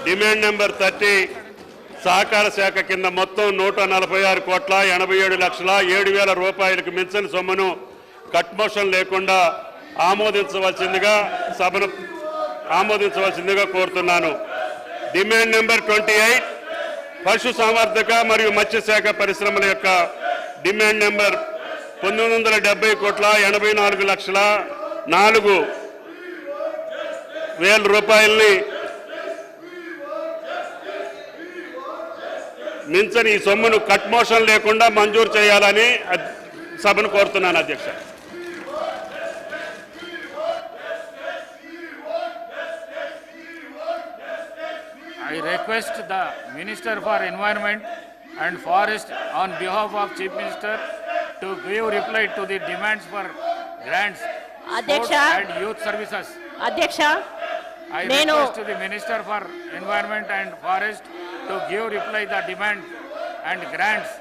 Demand number 30 సహకార శాఖ కింద మొత్తం 146,87,07,000 రూపాయలకు మించని సొమ్మును కట్మోషన్ లేకుండా ఆమోదించవలసిందిగా కోరుతున్నాను. డిమాండ్ నెంబర్ 28 పశు సంవర్ధక మరియు మత్స్యశాఖ పరిశ్రమల యొక్క డిమాండ్ నెంబర్ 970,84,04,000 రూపాయలని మించని ఈ సొమ్మును కట్మోషన్ లేకుండా మంజూరు చేయాలని సభను కోరుతున్నాను అధ్యక్ష. I request the Minister for Environment and Forest on behalf of Chief Minister to give reply to the demands for grants, sports and youth services. Adhyaksha, I request to the Minister for Environment and Forest to give reply the demand and grants,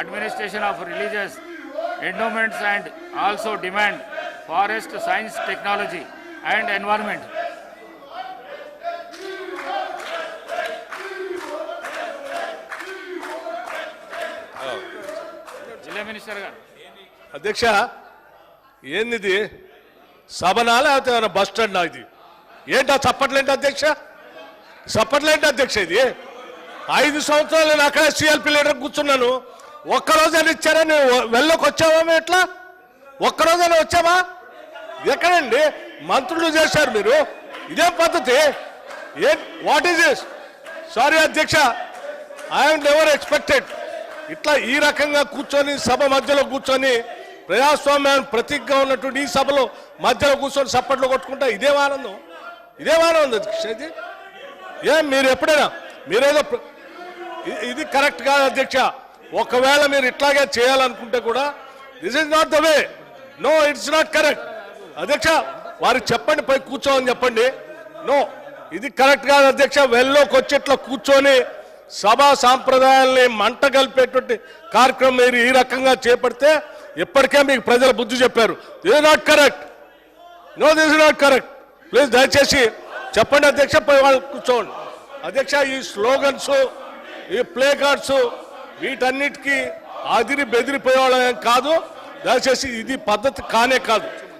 administration of religious endowments and also demand forest science, technology and environment. Minister garu. అధ్యక్ష ఏంది సభనా లేకపోతే ఏమైనా bus stand ఇది ఏంటా చప్పట్లేంటి అధ్యక్ష చప్పట్లేంటి అధ్యక్ష ఇది 5 సంవత్సరాలు నేను అక్కడ సిఎల్పి లీడర్ కూర్చున్నాను ఒక్కరోజైనా ఇచ్చారా నువ్వు వెళ్ళకి వచ్చావా ఎట్లా ఒక్కరోజైనా వచ్చావా ఎక్కడండి మంత్రులు చేశారు మీరు ఇదే పద్ధతి వాట్ ఈస్ దిస్ సారీ అధ్యక్ష ఐ హావ్ నెవర్ ఎక్స్పెక్టెడ్ ఇట్లా ఈ రకంగా కూర్చొని సభ మధ్యలో కూర్చొని ప్రజాస్వామ్యాన్ని ప్రతీకగా ఉన్నటువంటి ఈ సభలో మధ్యలో కూర్చొని సప్పట్లు కొట్టుకుంటా ఇదేం ఆనందం అధ్యక్ష ఇది మీరు ఎప్పుడైనా మీరేదో ఇది కరెక్ట్ కాదు అధ్యక్ష ఒకవేళ మీరు ఇట్లాగే చేయాలనుకుంటే కూడా this is not the way no it's not correct అధ్యక్ష వారికి చెప్పండి పై కూర్చోమని చెప్పండి నో ఇది కరెక్ట్ కాదు అధ్యక్ష వెళ్ళలోకి వచ్చి ఇట్లా కూర్చొని సభా సాంప్రదాయాల్ని మంట కలిపేటువంటి కార్యక్రమం మీరు ఈ రకంగా చేపడితే ఇప్పటికే మీకు ప్రజల బుద్ధి చెప్పారు this is not correct no this is not correct please దయచేసి చెప్పండి అధ్యక్ష పై వాళ్ళు కూర్చోండి అధ్యక్ష ఈ స్లోగన్స్ ఈ ప్లే కార్డ్స్ వీటన్నిటికీ అదిరి బెదిరిపోయేవాళ్ళం కాదు దయచేసి ఇది పద్ధతి కానే కాదు